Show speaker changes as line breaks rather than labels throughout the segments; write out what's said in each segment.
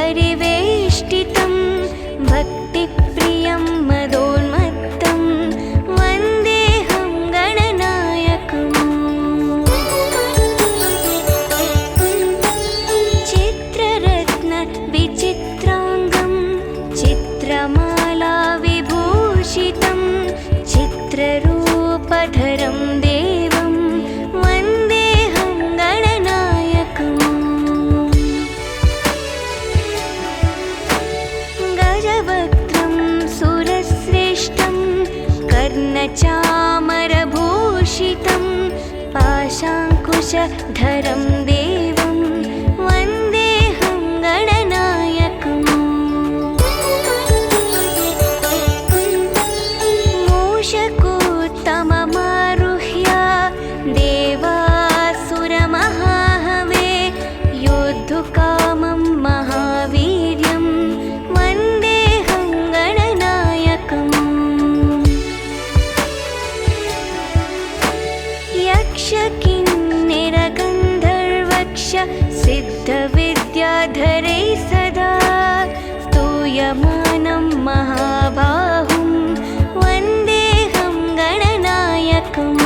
परिवेष्टितं भक्तिप्रियं मदोन्मत्तं वन्देऽहं गणनायकम्। चित्ररत्न विचित्राङ्गं चित्रमाला विभूषितं चित्ररूपधरं देवं वन्देऽहं गणनायकम्। गजवक्त्रं सुरश्रेष्ठं कर्णचामरभूषितं पाशाङ्कुशधरं देवं वन्देऽहं गणनायकम्। मूषकोत्तममारुह्य देवासुरमहाहवे योद्धुकामं महावीर्यं वन्देऽहं गणनायकम्। यक्षकिन्नरगन्धर्वक्ष सिद्धविद्याधरै सदा स्तूयमानं महाबाहुं वन्देऽहं गणनायकम्।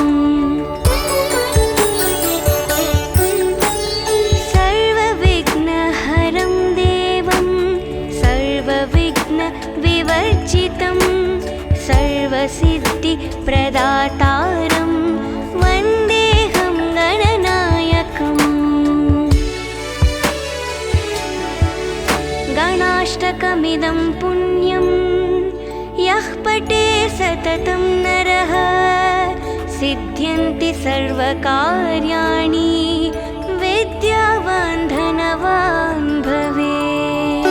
सर्वविघ्नहरं देवं सर्वविघ्नविवर्जितं सर्वसिद्धिप्रदातारं वन्देऽहं गणनायकम्। गणाष्टकमिदं पुण्यं यः पठे सततं नरः सिद्ध्यन्ति सर्वकार्याणि विद्यावान् धनवान् भवेत्।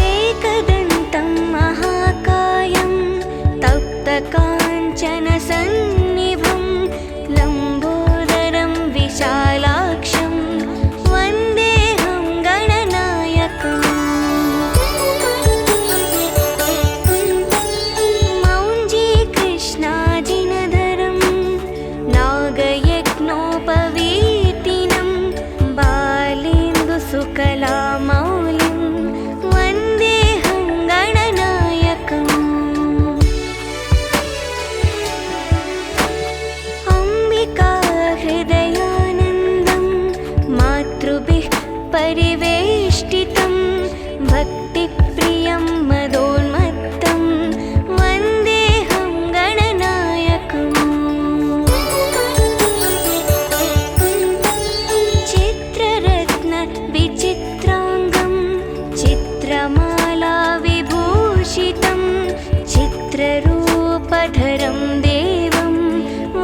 एकदन्तं महाकायं तप्तकाञ्चनसन्निभं लम्बोदरं विशालाक्षं वन्देऽहं गणनायकम्। मौञ्जीकृष्णाजिनधरं नागयज्ञोपवीतिनं बालेन्दुसुकलामौलिं वन्देऽहं गणनायकम्। अम्बिकाहृदयानन्दं मातृभिः परिवेष्टितं भक्तिप्रियं मदोन्मत्तं वन्देऽहं गणनायकम्। चित्ररत्न विचित्राङ्गं चित्रमाला विभूषितं चित्ररूपधरं देवं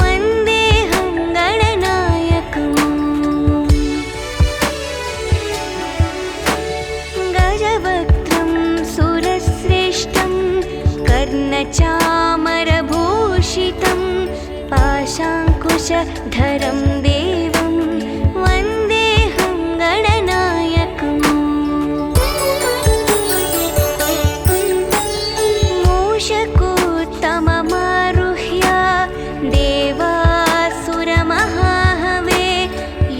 वन्देऽहं गणनायकम्। गजवक्त्रं सुरश्रेष्ठं कर्णचामरभूषितं पाशाङ्कुशधरं देवं वन्देऽहं गणनायकम्। मूषकोत्तममारुह्य देवासुरमहाहवे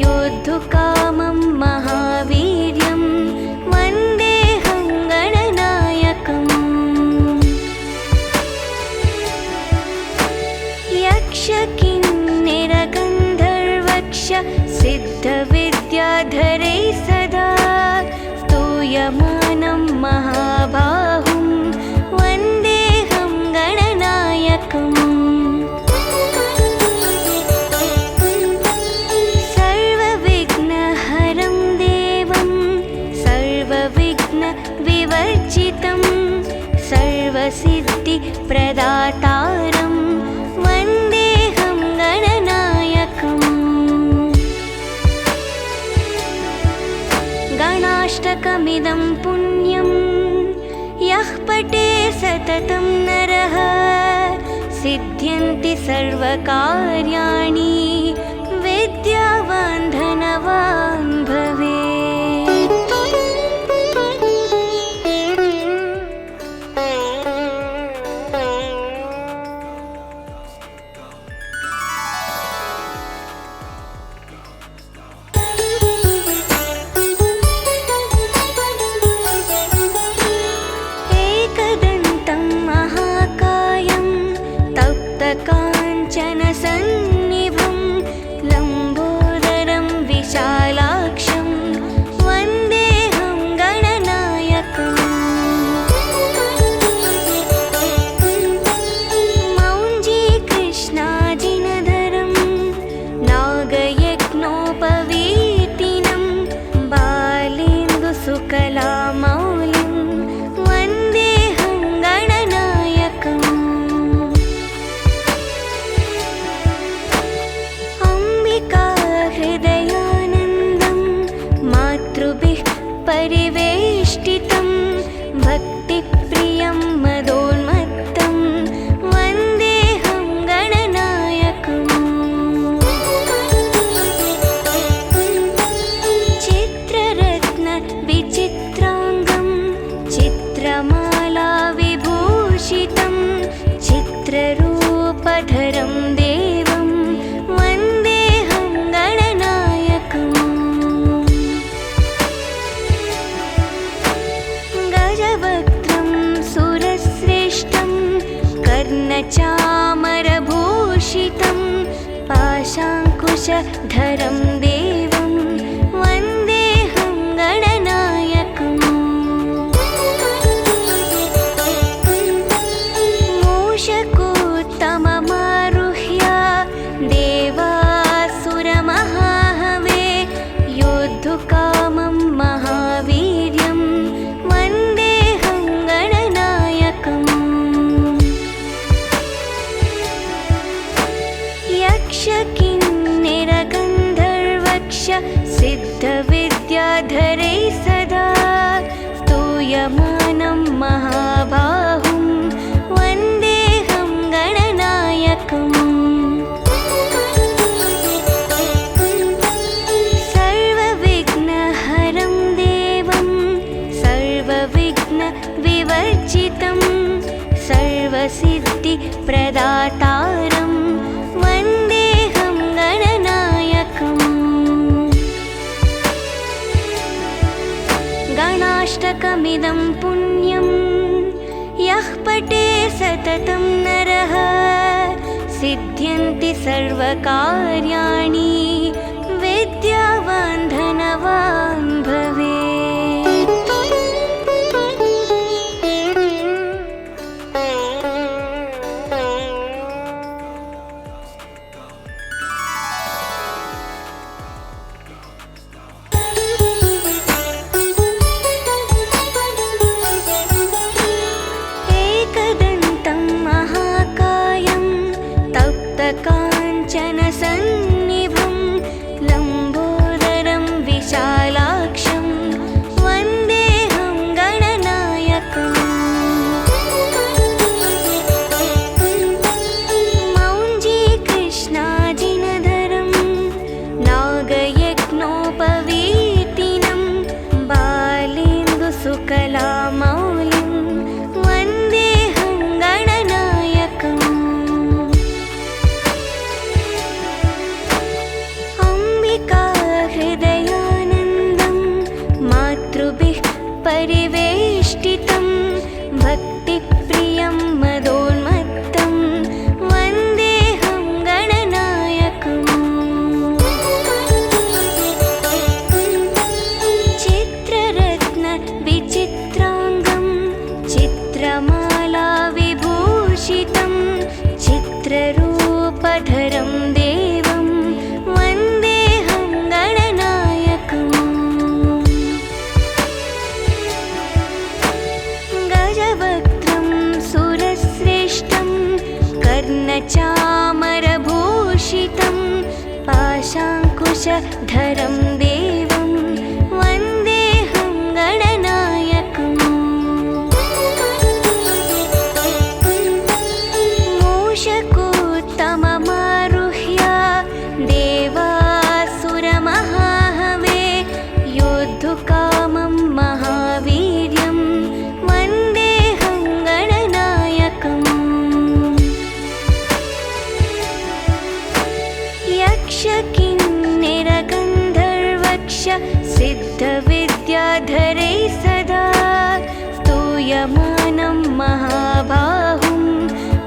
योद्धुकामं महावीर्यं वन्देऽहं गणनायकम्। यक्षकिन्नरगन्धर्वक्ष सिद्धविद्याधरै सदा स्तूयमानं महाबाहुं वन्देऽहं गणनायकम्। सर्वविघ्नहरं देवं सर्वविघ्नविवर्जितं सर्वसिद्धिप्रदातारं वन्देऽहं गणनायकम्। गणाष्टकमिदं पुण्यं यः पठे सततं नरः सिद्ध्यन्ति सर्वकार्याणि विद्यावान् धनवान् भवेत्। नागयज्ञोपवीतिनं बालेन्दुसुकलामौलिं वन्देऽहं गणनायकम् अम्बिका हृदयानन्दं मातृभिः परिवेष्टितं भक्तिप्रियं मदोन्मत्तं वन्देऽहं गणनायकम् चित्ररत्नविचित्राङ्गं चित्रमाला विभूषितं चित्ररूपधरं देवं वन्देऽहं गणनायकम् गजवक्त्रं सुरश्रेष्ठं कर्णचामरभूषितं पाशाङ्कुशधरं देवं वन्देऽहं गणनायकम् मूषकोत्तममारुह्य देवासुरमहाहवे योद्धुकामं महावीर्यं वन्देऽहं गणनायकम् यक्षकिन्निरगन्धर्वक्ष सिद्धविद्याधरै सदा स्तूयमानं महाबाहुं वन्देऽहं गणनायकम् सर्वविघ्नहरं देवं सर्वविघ्नविवर्जितं सर्वसिद्धिप्रदातारं वन्देऽहं गणनायकम् गणाष्टकमिदं पुण्यं यः पठे सततं नरः सिद्ध्यन्ति सर्वकार्याणि विद्यावान् धनवान् भवेत्। एकदन्तं महाकायं तप्तकाञ्चनसन्निभं लम्बोदरं विशालाक्षं वन्देऽहं गणनायकम् मौञ्जीकृष्णाजिनधरं नागयज्ञोपवीतिनं बालेन्दुसुकलामौलिं वन्देऽहं गणनायकम् अम्बिका हृदयानन्दं मातृभिः परिवेष्टितं भक्तिप्रियं मदोन्मत्तं वन्देऽहं गणनायकम् चित्ररत्नविचित्राङ्गं चित्रमाला विभूषितं चित्ररूपधरं देवं वन्देऽहं गणनायकम् गजवक्त्रं सुरश्रेष्ठं कर्णचामरभूषितं पाशाङ्कुशधरं देवं वन्देऽहं गणनायकम् मूषकोत्तममारुह्य देवासुरमहाहवे योद्धुकामं महावीर्यं वन्देऽहं गणनायकम् यक्षकिन्निरगन्धर्वक्ष सिद्धविद्याधरै सदा स्तूयमानं महाबाहुं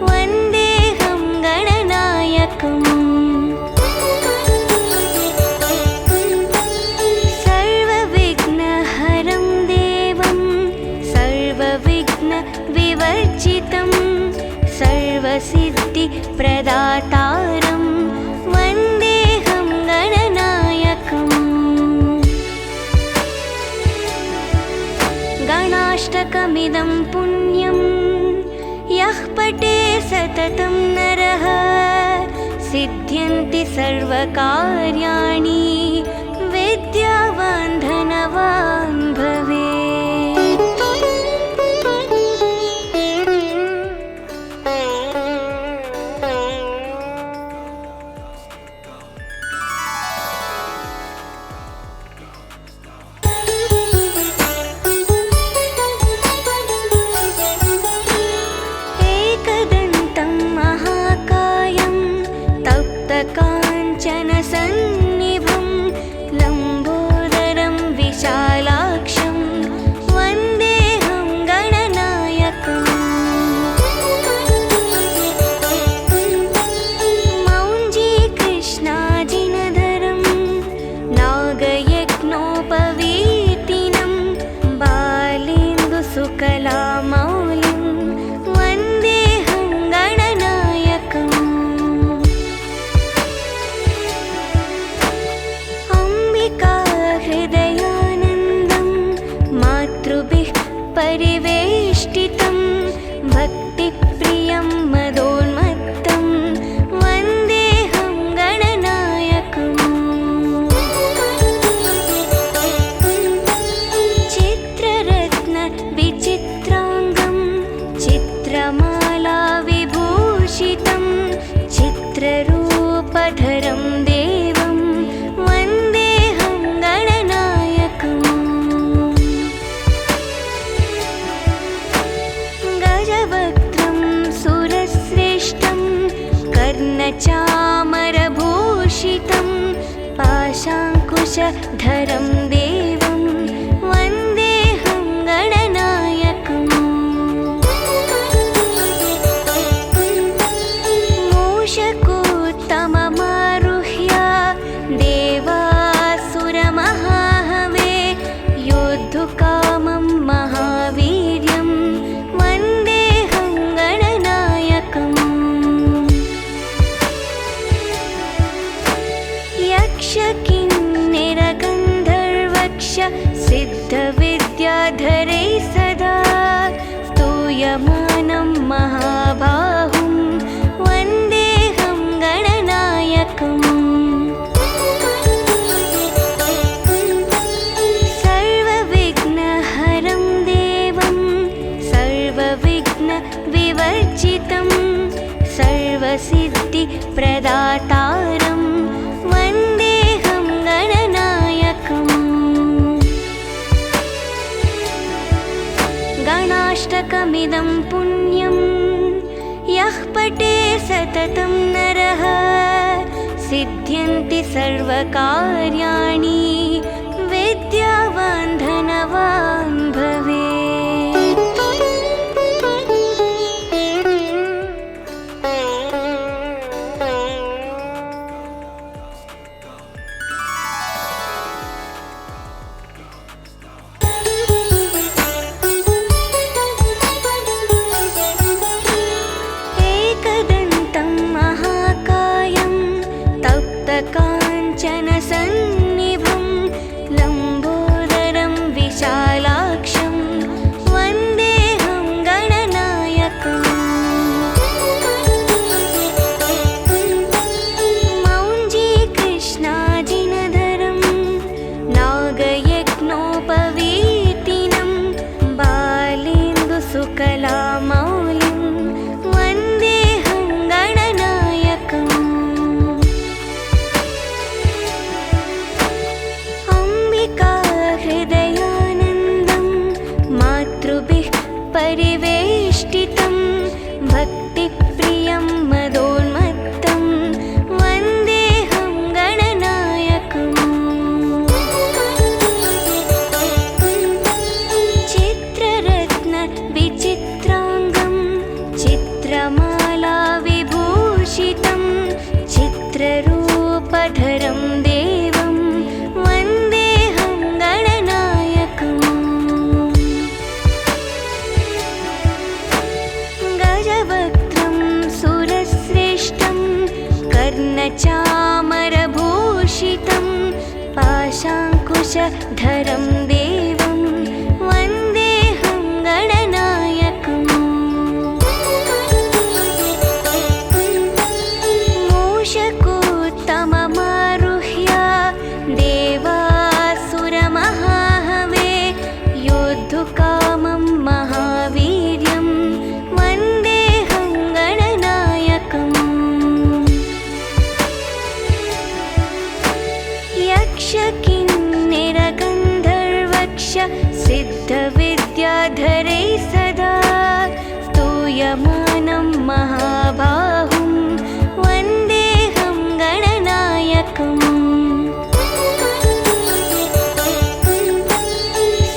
वन्देऽहं गणनायकम् सर्वविघ्नहरं देवं सर्वविघ्नविवर्जितं सर्वसिद्धिप्रदातारं वन्देऽहं सिद्ध्यन्ति सर्वकार्याणि विद्यावान् धनवान् भवेत्। काञ्चनसन्निभं लम्बोदरं विशालाक्षं वन्देऽहं गणनायकम्। मौञ्जीकृष्णाजिनधरं नागयज्ञोपवीतिनं बालेन्दुसुकलामौलिं वन्देऽहं गणनायकम्। हृदयानन्दं मातृभिः परिवेष्टितं भक्तिप्रियं मदोन्मत्तं वन्देऽहं गणनायकम्। चित्ररत्नविचित्राङ्गं चित्रमालाविभूषितं चित्ररूपधरं देवं वन्देऽहं गणनायकम्। गजवक्त्रं सुरश्रेष्ठं कर्णचामरभूषितं पाशाङ्कुशधरं देवं वन्देऽहं गणनायकम्। मूषकोत्तममारुह्य देवासुरमहाहवे योद्धुकामं महावीर्यं वन्देऽहं गणनायकम्। यक्षकिन्नरगन्धर्वक्ष सिद्धविद्याधरे सदा स्तूयमानं महाबाहुं वन्देऽहं गणनायकम्। सर्वविघ्नहरं देवं सर्वविघ्नविवर्जितं सर्वसिद्धिप्रदातारं वन्देऽहं गणनायकम्। गणाष्टकमिदं पुण्यं यः पठे सततं नरः सिद्ध्यन्ति सर्वकार्याणि विद्यावान् धनवान् भवेत्। एकदन्तं महाकायं तप्तकाञ्चनसन्निभं लम्बोदरं विशालाक्षं वन्देऽहं गणनायकम्। मौञ्जीकृष्णाजिनधरं नागयज्ञोपवीतिनं बालेन्दुसुकलामौलिं वन्देऽहं गणनायकम्। हृदयानन्दं मातृभिः परिवेष्टितं भक्तिप्रियं मदोन्मत्तं वन्देऽहं गणनायकम्। चित्ररत्नविचित्राङ्गं चित्रमालाविभूषितं चित्ररूपधरं देवं वन्देऽहं गणनायकम्। गजवक्त्रं सुरश्रेष्ठं कर्णचामरभूषितं पाशाङ्कुशधरं देवं वन्देऽहं गणनायकम्। मूषक यक्षकिन्निरगन्धर्वक्ष सिद्धविद्याधरै सदा स्तूयमानं महाबाहुं वन्देऽहं गणनायकम्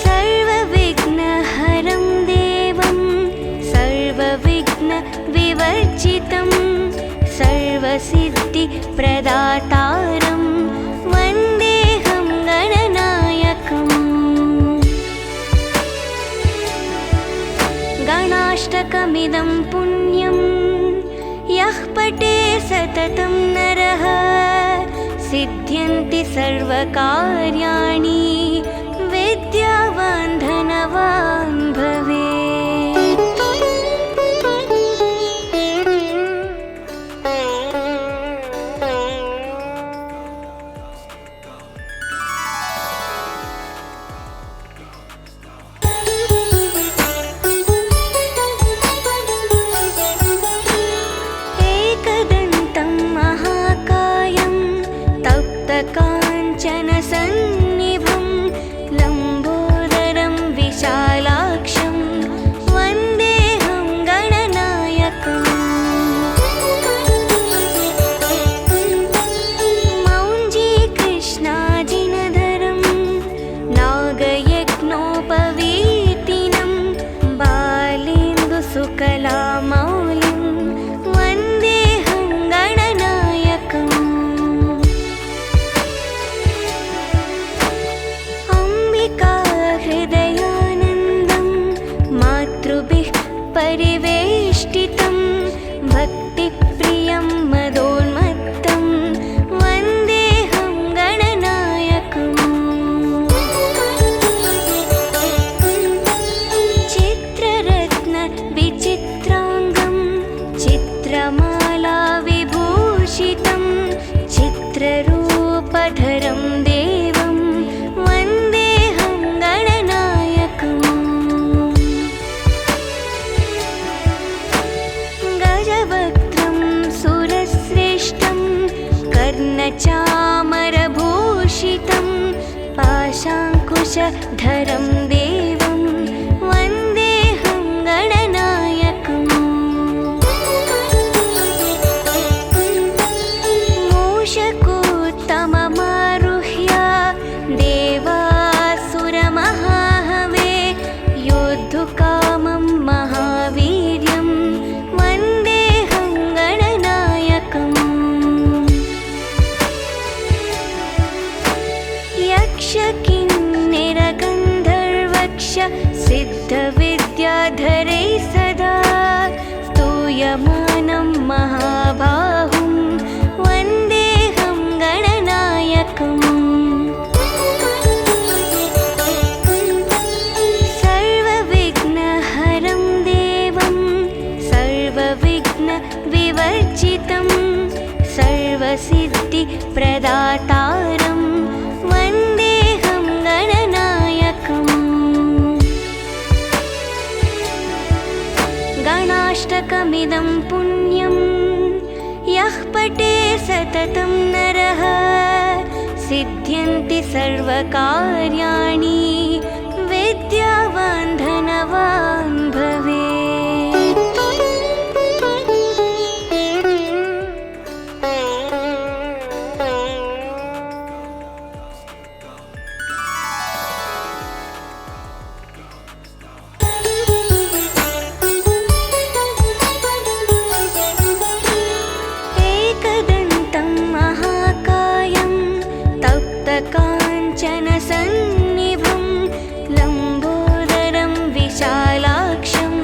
सर्वविघ्नहरं देवं सर्वविघ्नविवर्जितं सर्वसिद्धिप्रदातारं वन्देऽहं गणनायकम् गणाष्टकमिदं पुण्यं यः पठे सततं नरः सिद्ध्यन्ति सर्वकार्याणि विद्यावान् धनवान् भवेत्। एकदन्तं महाकायं तप्तकाञ्चनसन्निभं लम्बोदरं विशालाक्षं वन्देऽहं गणनायकम् मौञ्जीकृष्णाजिनधरं नागयज्ञोपवीतिनं बालेन्दुसुकलामौलिं वन्देऽहं गणनायकम् अम्बिकाहृदयानन्दं मातृभिः परिवेष्टितं भक्तिप्रियं मदोन्मत्तं वन्देऽहं गणनायकम् चित्ररत्नविचित्राङ्गं चित्रमालाविभूषितं चित्ररूपधरं देवं वन्देऽहं गणनायकम् गजवक्त्रं सुरश्रेष्ठं कर्णचामरभूषितं पाशाङ्कुशधरं देवं वन्देऽहं गणनायकम् मूषकोत्तममारुह्य देवासुरमहाहवे योद्धुकामं महावीर्यं वन्देऽहं गणनायकम् यक्षकिन्निरगन्धर्वक्ष सिद्धविद्याधरै सदा स्तूयमानं महाबाहुं वन्देऽहं गणनायकम् सर्वविघ्नहरं देवं सर्वविघ्नविवर्जितं सर्वसिद्धिप्रदातारं वन्देऽहं गणनायकम् गणाष्टकमिदं पुण्यं यः पठे सततं नरः सिद्ध्यन्ति सर्वकार्याणि विद्यावान् धनवान् भवेत्। एकदन्तं महाकायं तप्तकाञ्चनसन्निभं लम्बोदरं विशालाक्षं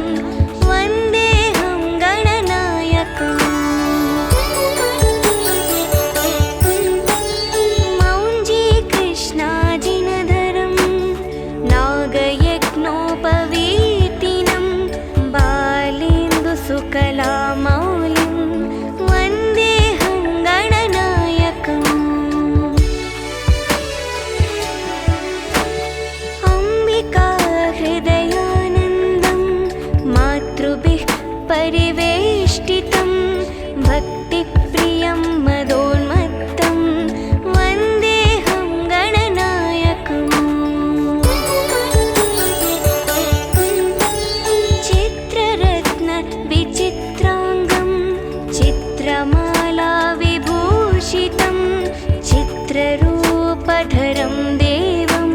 विद्याधरं देवं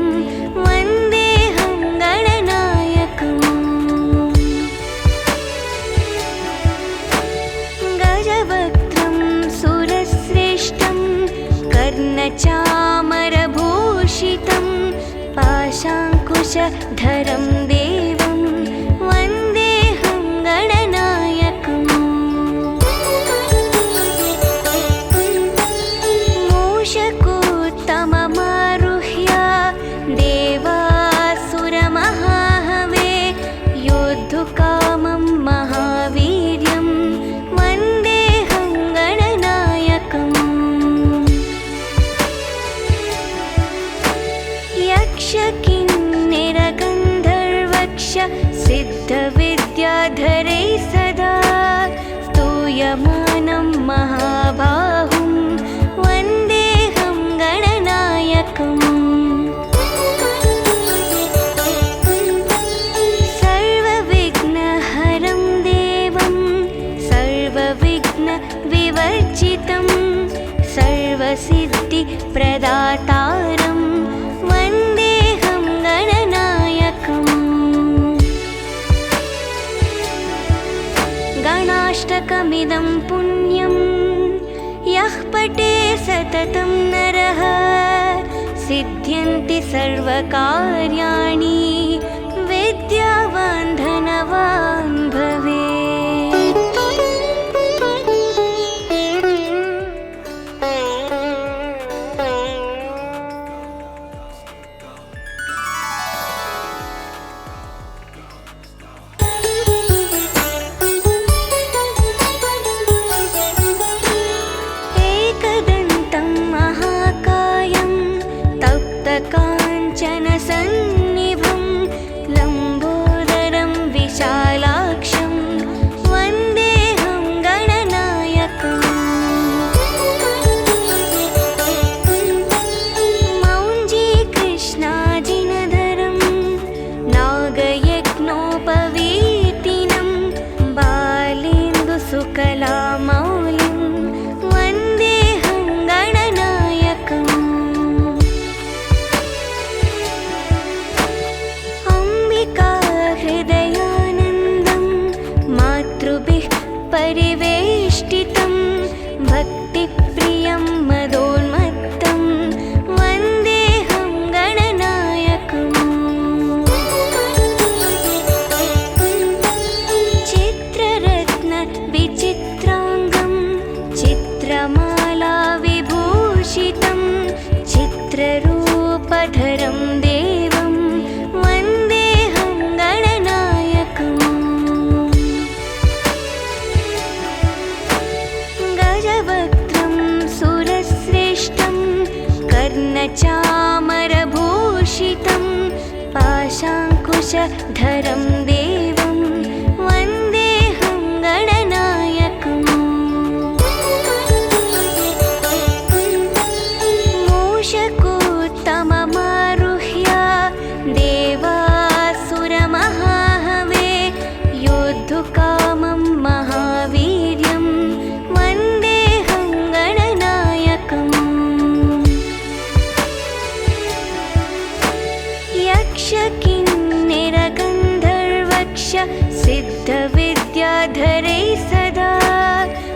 वन्देऽहं गणनायकम् गजवक्त्रं सुरश्रेष्ठं कर्णचामरभूषितं पाशाङ्कुशधरं देवं वन्देऽहं गणनायकम् मूषकोत्तममारुह्य देवासुरमहाहवे योद्धुकामं महावीर्यं वन्देऽहं गणनायकम् यक्षकिन्निरगन्धर्वक्ष सिद्धविद्याधरैः सदा स्तूयमानं महाबाहुं वन्देऽहं गणनायकम् सर्वविघ्नहरं देवं सर्वविघ्नविवर्जितं सर्वसिद्धिप्रदातारं वन्देऽहं गणनायकम् गणाष्टकमिदं पुण्यं यः पठे सततं नरः सिद्ध्यन्ति सर्वकार्याणि विद्यावान् धनवान् भवेत्। एकदन्तं महाकायं तप्तकाञ्चनसन्निभं लम्बोदरं विशालाक्षं वन्देऽहं गणनायकम् मौञ्जीकृष्णाजिनधरं नागयज्ञोपवीतिनं बालेन्दुसुकलामौलिं वन्देऽहं गणनायकम् अम्बिकाहृदयानन्दं मातृभिः परिवेष्टितं भक्तिप्रियं मदोन्मत्तं वन्देऽहं गणनायकम् चित्ररत्नविचित्राङ्गं चित्रमालाविभूषितं चित्ररूपधरं देवं वन्देऽहं गणनायकम् गजवक्त्रं सुरश्रेष्ठं कर्णचामरभूषितं पाशाङ्कुशधरं देवं वन्देऽहं गणनायकम् मूषकोत्तममारुह्य देवासुरमहाहवे योद्धुकामं महावीर्यं वन्देऽहं गणनायकम् यक्षकिन्निरगन्धर्वक्ष सिद्धविद्याधरैः सदा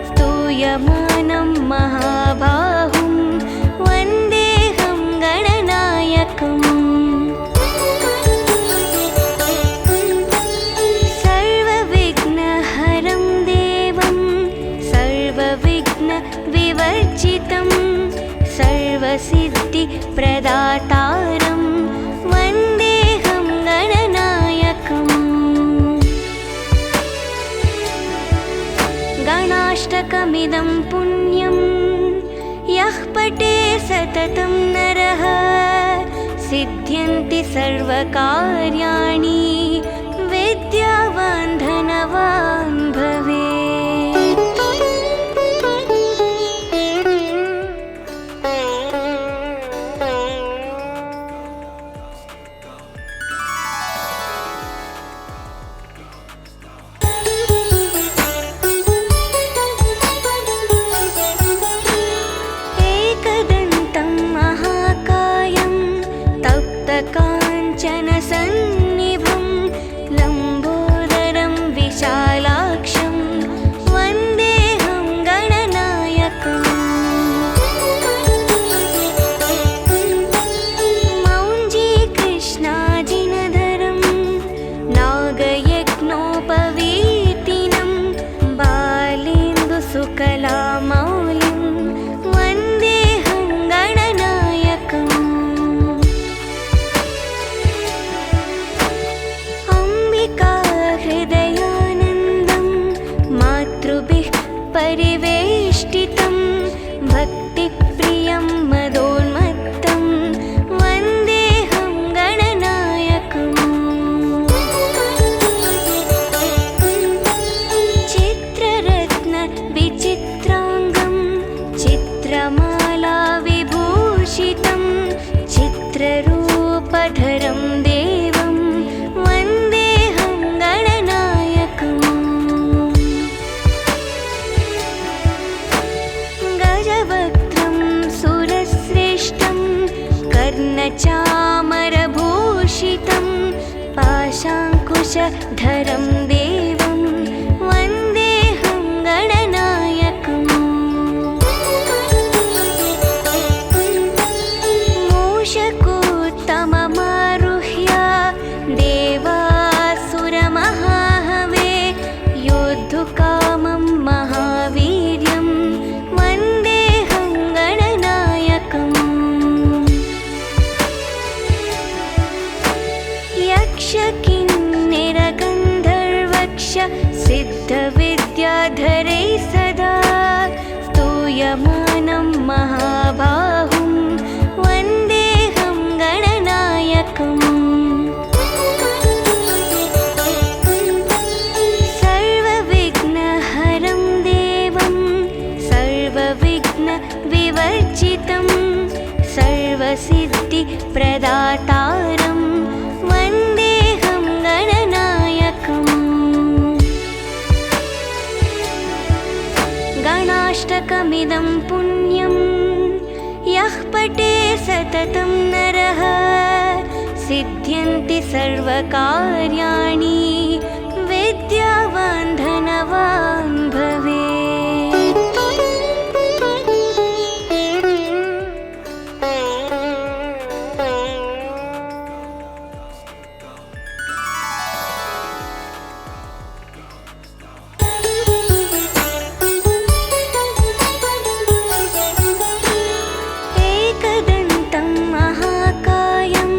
स्तूयमानं महाबाहुं वन्देऽहं गणनायकम् सर्वविघ्नहरं देवं सर्वविघ्नविवर्जितं सर्वसिद्धिप्रदातारं वन्देऽहं गणनायकम् गणाष्टकमिदं पुण्यं यः पठे सततं नरः सिद्ध्यन्ति सर्वकार्याणि विद्यावान् धनवान् भवेत्। एकदन्तं महाकाय कर्णचामरभूषितं पाशाङ्कुशधरं देवं वन्देऽहं गणनायकम् मूषकोत्तममारुह्य देवासुरमहाहवे योद्धुकामं महावीर्यं वन्देऽहं गणनायकम् यक्षकिन्निरगन्धर्वक्ष सिद्धविद्याधरैः सदा स्तूयमानं महाबाहुं वन्देऽहं गणनायकम् सर्वविघ्नहरं देवं सर्वविघ्नविवर्जितं सर्वसिद्धिप्रदातारं वन्देऽहं गणनायकम् गणाष्टकमिदं पुण्यं यः पठे सततं नरः सिद्ध्यन्ति सर्वकार्याणि विद्यावान् धनवान् भवेत्। एकदन्तं महाकायं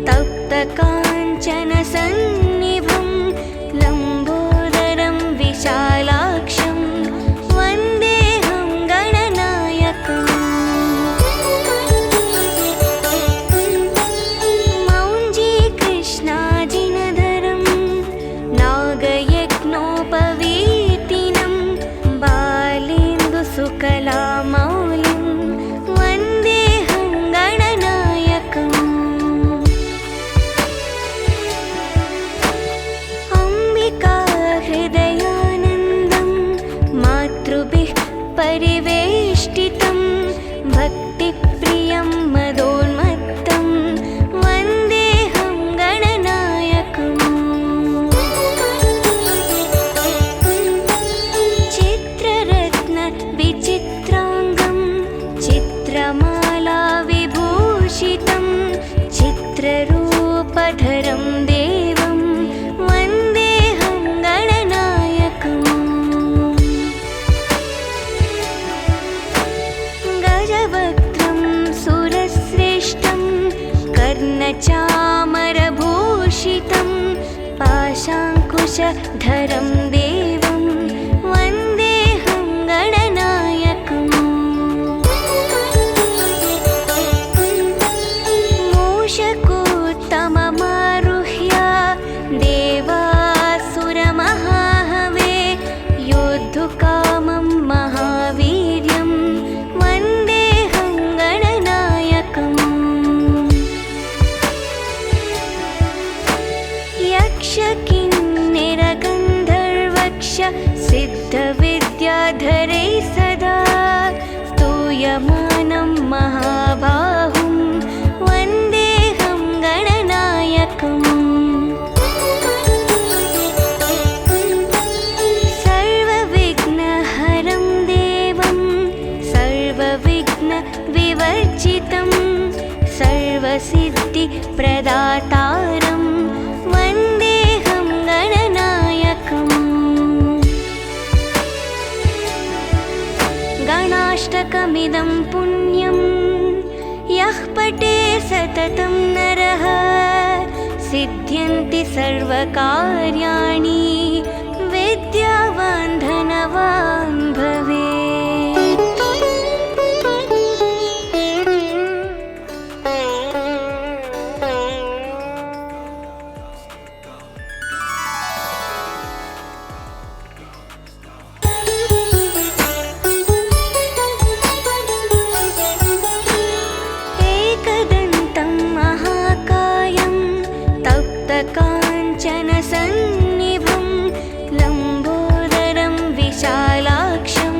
तप्तकाञ्चनसन्निभं लम्बोदरं विशालाक्षं वन्देऽहं गणनायकम् मौञ्जीकृष्णाजिनधरं नागयज्ञोपवीतिनं बालेन्दुसुकलामौलिं वन्देऽहं गणनायकम् अम्बिकाहृदयानन्दं मातृभिः परिवेष्टितं भक्तिप्रियं मदोन्मत्तं वन्देऽहं गणनायकम् चित्ररत्नविचित्राङ्गं चित्रमालाविभूषितं चित्ररूपधरं देवं वन्देऽहं गणनायकम् गजवक्त्रं सुरश्रेष्ठं कर्णचामरभूषितं पाशाङ्कुशधरं देवं वन्देऽहं गणनायकम् मूषकोत्तममारुह्य देवासुरमहाहवे योद्धुकामं महावीर्यं वन्देऽहं गणनायकम् यक्षकिन्निरगन्धर्वक्ष सिद्धविद्याधरैः सदा स्तूयमानं महाबाहुं वन्देऽहं गणनायकम् सर्वविघ्नहरं देवं सर्वविघ्नविवर्जितं सर्वसिद्धिप्रदातारं वन्देऽहं गणनायकम् गणाष्टकमिदं पुण्यं यः पठे सततं नरः सिद्ध्यन्ति सर्वकार्याणि विद्यावान् धनवान् भवेत्। एकदन्तं महाकायं तप्तकाञ्चनसन्निभं लम्बोदरं विशालाक्षं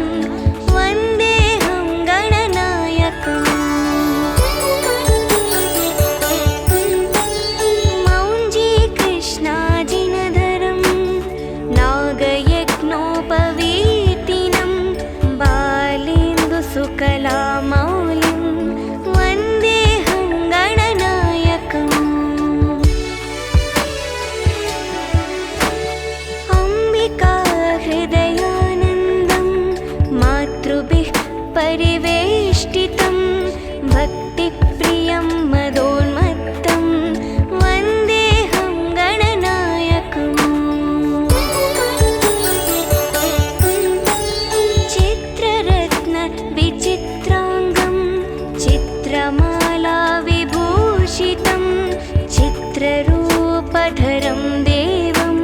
विश्वरूपधरं देवं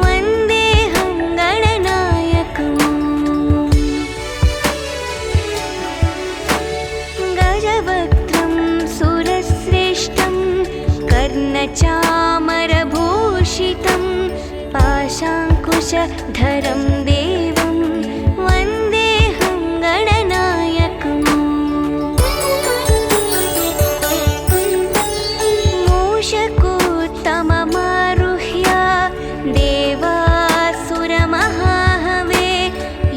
वन्देऽहं गणनायकम् गजवक्त्रं सुरश्रेष्ठं कर्णचामरभूषितं पाशाङ्कुशधरं देवं वन्देऽहं गणनायकम् मूषकोत्तममारुह्य देवासुरमहाहवे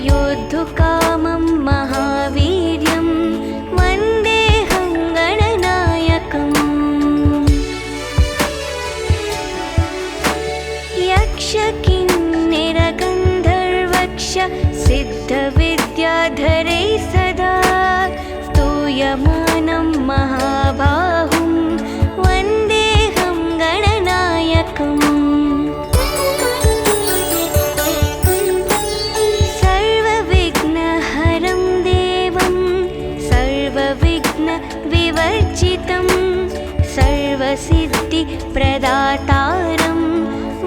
योद्धुकामं महावीर्यं वन्देऽहं गणनायकम् यक्षकिन्निरगन्धर्वक्ष सिद्धविद्याधरैः सदा स्तूयमानं महाबाहुं वन्देऽहं गणनायकम् सर्वविघ्नहरं देवं सर्वविघ्नविवर्जितं सर्वसिद्धिप्रदातारं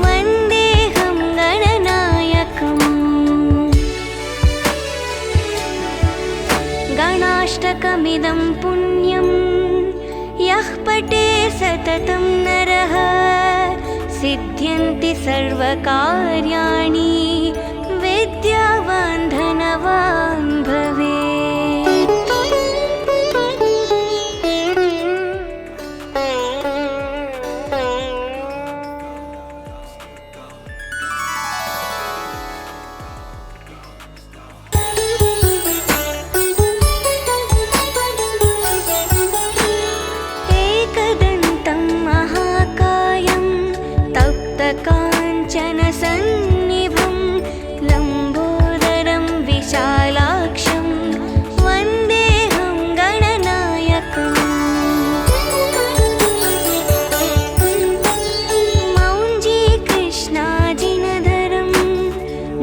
वन्देऽहं गणनायकम् गणाष्टकमिदं पुण्यं यः पठे सततं नरः सिद्ध्यन्ति सर्वकार्याणि विद्यावान् धनवान् भवेत्। एकदन्तं महाकायं तप्तकाञ्चनसन्निभं लम्बोदरं विशालाक्षं वन्देऽहं गणनायकम् मौञ्जीकृष्णाजिनधरं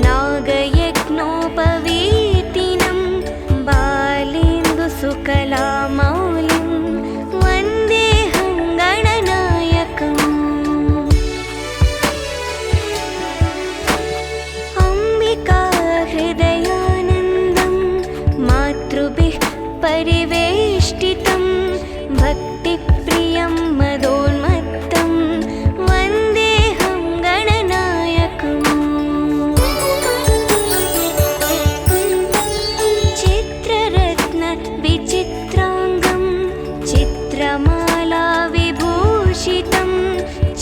नागयज्ञोपवीतिनं बालेन्दुसुकलामौलिं वन्देऽहं गणनायकम् अम्बिकाहृदयानन्दं मातृभिः परिवेष्टितं भक्तिप्रियं मदोन्मत्तं वन्देऽहं गणनायकम् चित्ररत्नविचित्राङ्गं चित्रमालाविभूषितं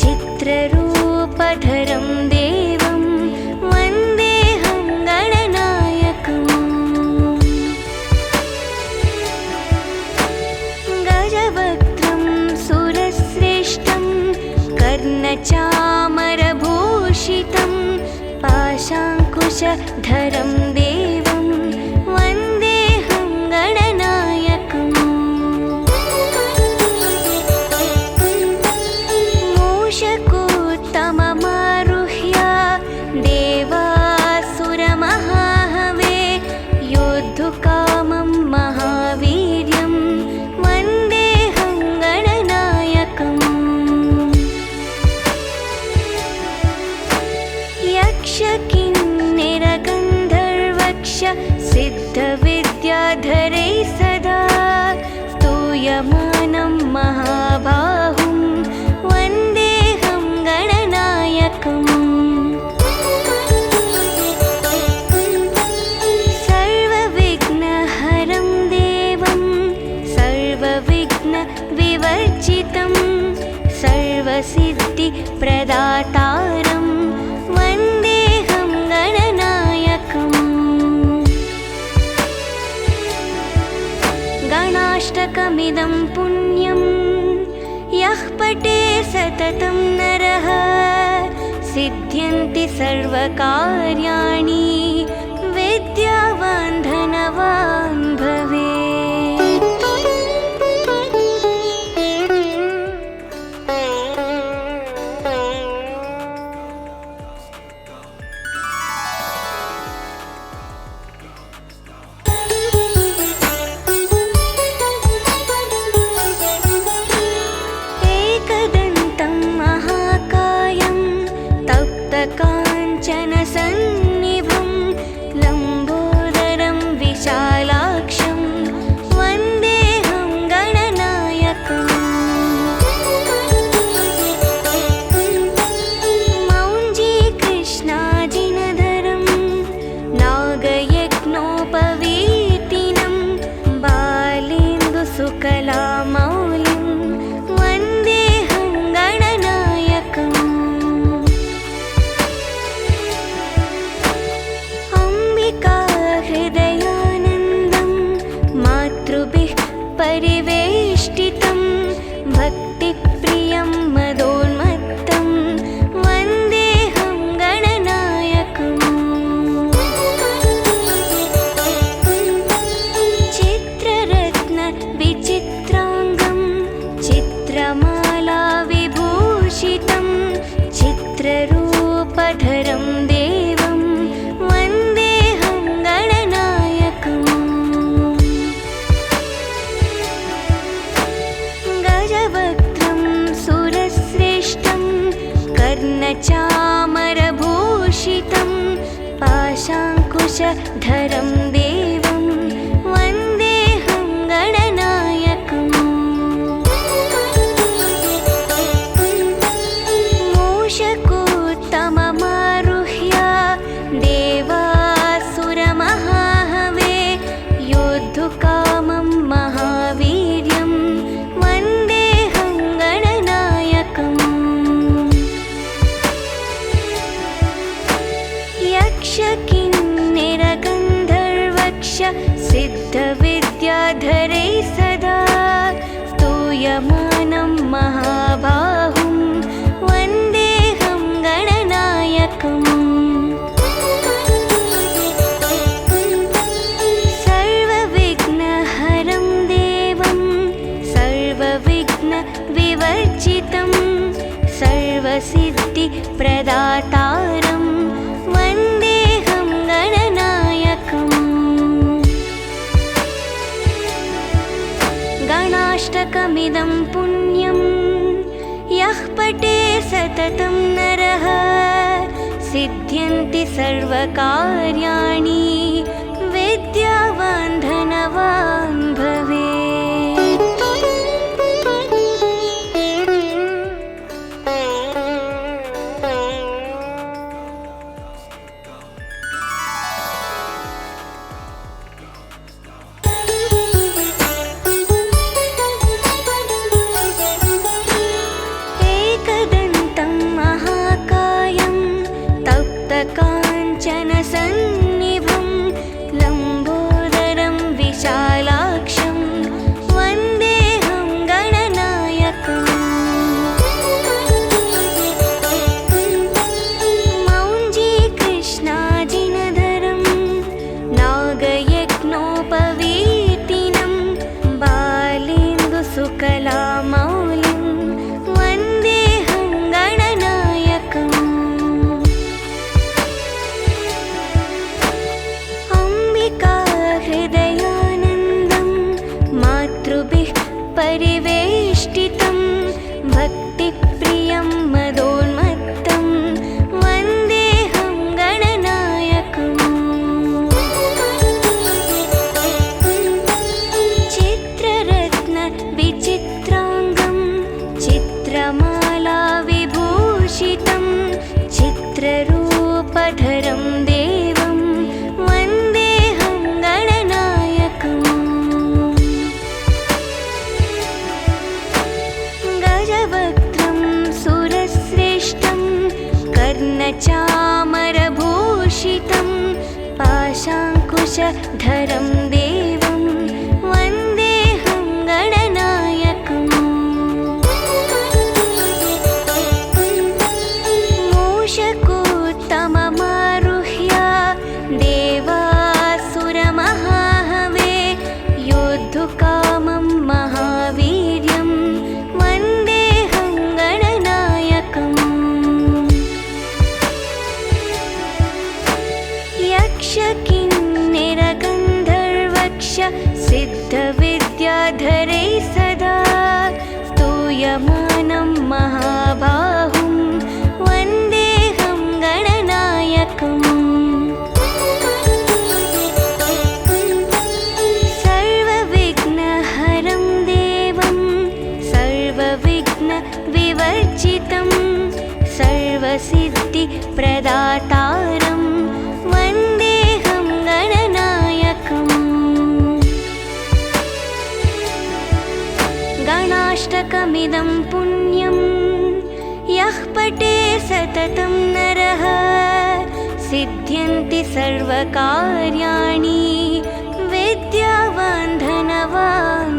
चित्ररूपधरं देवं वन्देऽहं गणनायकम् गजवक्त्रं सुरश्रेष्ठं कर्णचामरभूषितं पाशाङ्कुशधरं देवं वन्देऽहं गणनायकम् मूषकोत्तममारुह्य देवासुरमहाहवे योद्धुकामं महावीर्यं वन्देऽहं गणनायकम् यक्षकिन्निरगन्धर्वक्ष सिद्धविद्याधरैः सदा स्तूयमानं महाबाहुं वन्देऽहं गणनायकम् सर्वविघ्नहरं देवं सर्वविघ्नविवर्जितं सर्वसिद्धिप्रदातारं वन्देऽहं गणनायकम् गणाष्टकमिदं पुण्यं यः पठे सततं नरः सिद्ध्यन्ति सर्वकार्याणि विद्यावान् धनवान् भवेत्। एकदन्तं महाकाय काञ्चनसन्निभं लम्बोदरं विशालाक्षं वन्देऽहं गणनायकम् मौञ्जीकृष्णाजिनधरं नागयज्ञोपवीतिनं बालेन्दुसुकलामौलिं वन्देऽहं गणनायकम् हृदयानन्दं मातृभिः परिवेष्टितं भक्तिप्रियं मदोन्मत्तं वन्देऽहं गणनायकम् चित्ररत्नविचित्राङ्गं चित्रमालाविभूषितं चित्ररूपधरं देवं वन्देऽहं गणनायकम् गजवक्त्रं सुरश्रेष्ठं कर्णचामरभूषितं पाशाङ्कुशधरं देवं वन्देऽहं गणनायकम् मूषकोत्तममारुह्य देवासुरमहाहवे योद्धुकामं महावीर्यं वन्देऽहं गणनायकम् यक्षकिन्निरगन्धर्वक्ष सिद्धविद्याधरे सदा स्तूयमानं महाबाहुं वन्देऽहं गणनायकम् सर्वविघ्नहरं देवं सर्वविघ्नविवर्जितं सर्वसिद्धिप्रदातारं वन्देऽहं गणनायकम् गणाष्टकमिदं पुण्यं यः पठे सततं नरः सिद्ध्यन्ति सर्वकार्याणि विद्यावान् धनवान् भवेत्। एकदन्तं महाकायं तप्तकाञ्चनसन्निभं लम्बोदरं विशालाक्षं वन्देऽहं गणनायकम् मौञ्जीकृष्णाजिनधरं नागयज्ञोपवीतिनं बालेन्दुसुकलामौलिं वन्देऽहं गणनायकम् हृदयानन्दं मातृभिः परिवेष्टितं भक्तिप्रियं मदोन्मत्तं वन्देऽहं गणनायकम् चित्ररत्नविचित्राङ्गं चित्रमालाविभूषितं चित्ररूपधरं देवं वन्देऽहं गणनायकम् गजवक्त्रं सुरश्रेष्ठं कर्णचामरभूषितं पाशाङ्कुशधरं देवं वन्देऽहं गणनायकम् मूषकोत्तममारुह्य देवासुरमहाहवे योद्धुकामं महावीर्यं वन्देऽहं गणनायकम् यक्षकिन्निरगन्धर्व सर्वसिद्धिसुरक्षितं सर्वसिद्धिप्रदातारं वन्देऽहं गणनायकम्। गणाष्टकमिदं पुण्यं यः पठे सततं नरः सिद्ध्यन्ति सर्वकार्याणि विद्यावान् धनवान्